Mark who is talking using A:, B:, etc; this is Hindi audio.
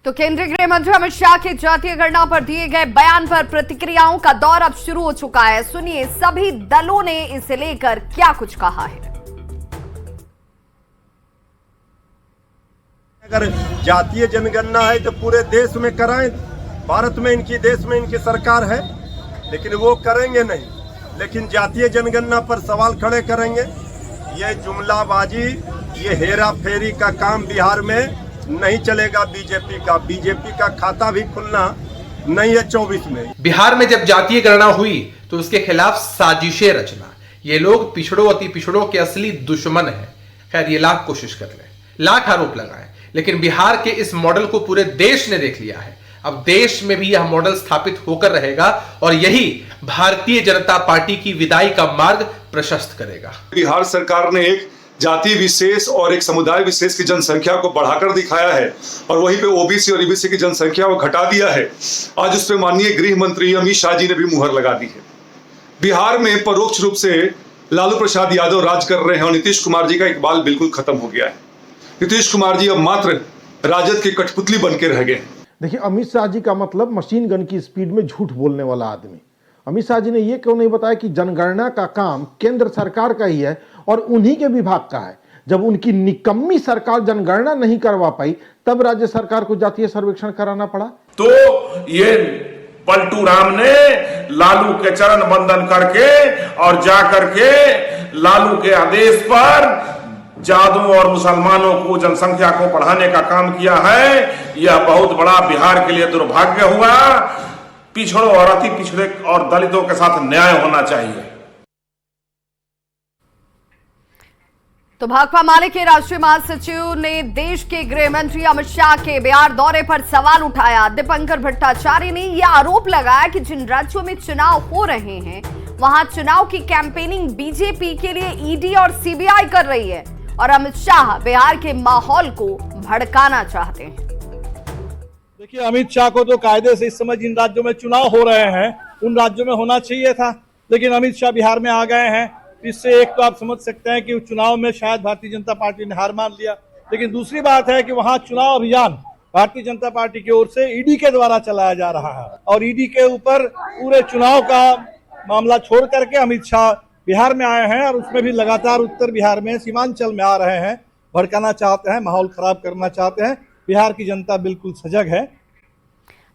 A: तो केंद्रीय गृह मंत्री अमित शाह के जातीय गणना पर दिए गए बयान पर प्रतिक्रियाओं का दौर अब शुरू हो चुका है। सुनिए सभी दलों ने इसे लेकर क्या कुछ कहा है।
B: अगर जातीय जनगणना है तो पूरे देश में कराएं। भारत में देश में इनकी सरकार है, लेकिन वो करेंगे नहीं। लेकिन जातीय जनगणना पर सवाल खड़े करेंगे। ये जुमलाबाजी, ये हेरा फेरी का काम बिहार में नहीं चलेगा। बीजेपी का खाता भी खुलना नहीं है 24 में।
C: बिहार में जब जातीय गणना हुई तो उसके खिलाफ साजिशें रचना, ये लोग पिछड़ों अति पिछड़ों के असली दुश्मन हैं। खैर ये लाख कोशिश कर लें, लाख आरोप लगाएं, लेकिन बिहार के इस मॉडल को पूरे देश ने देख लिया है। अब देश में भी यह मॉडल स्थापित होकर रहेगा और यही भारतीय जनता पार्टी की विदाई का मार्ग प्रशस्त करेगा।
D: बिहार सरकार ने एक जाति विशेष और एक समुदाय विशेष की जनसंख्या को बढ़ाकर दिखाया है और वहीं पे ओबीसी और ईबीसी की जनसंख्या को घटा दिया है। आज उस पर माननीय गृह मंत्री अमित शाह जी ने भी मुहर लगा दी है। बिहार में परोक्ष रूप से लालू प्रसाद यादव राज कर रहे हैं और नीतीश कुमार जी का इकबाल बिल्कुल खत्म हो गया है। नीतीश कुमार जी अब मात्र राजद की कठपुतली बन के रह गए।
E: देखिए, अमित शाह जी का मतलब मशीन गन की स्पीड में झूठ बोलने वाला आदमी। अमित शाह जी ने यह क्यों नहीं बताया कि जनगणना का काम केंद्र सरकार का ही है और उन्हीं के विभाग का है। जब उनकी निकम्मी सरकार जनगणना नहीं करवा पाई तब राज्य सरकार को जातीय सर्वेक्षण कराना पड़ा।
F: तो ये पलटू राम ने लालू के चरण बंदन करके और जाकर के लालू के आदेश पर जादू और मुसलमानों को जनसंख्या को बढ़ाने का काम किया है। यह बहुत बड़ा बिहार के लिए दुर्भाग्य हुआ। पिछड़ों और अति पिछड़े और दलितों के साथ न्याय होना चाहिए।
A: तो भाकपा माले के राष्ट्रीय महासचिव ने देश के गृह मंत्री अमित शाह के बिहार दौरे पर सवाल उठाया। दीपंकर भट्टाचार्य ने यह आरोप लगाया कि जिन राज्यों में चुनाव हो रहे हैं वहां चुनाव की कैंपेनिंग बीजेपी के लिए ईडी और सीबीआई कर रही है और अमित शाह बिहार के माहौल को भड़काना चाहते हैं।
G: देखिए, अमित शाह को तो कायदे से इस समय जिन राज्यों में चुनाव हो रहे हैं उन राज्यों में होना चाहिए था, लेकिन अमित शाह बिहार में आ गए हैं। इससे एक तो आप समझ सकते हैं कि चुनाव में शायद भारतीय जनता पार्टी ने हार मान लिया, लेकिन दूसरी बात है कि वहां चुनाव अभियान भारतीय जनता पार्टी की ओर से ईडी के द्वारा चलाया जा रहा है और ईडी के ऊपर पूरे चुनाव का मामला छोड़ करके अमित शाह बिहार में आए हैं और उसमें भी लगातार उत्तर बिहार में सीमांचल में आ रहे हैं, भड़काना चाहते हैं, माहौल खराब करना चाहते हैं। बिहार की जनता बिल्कुल सजग है।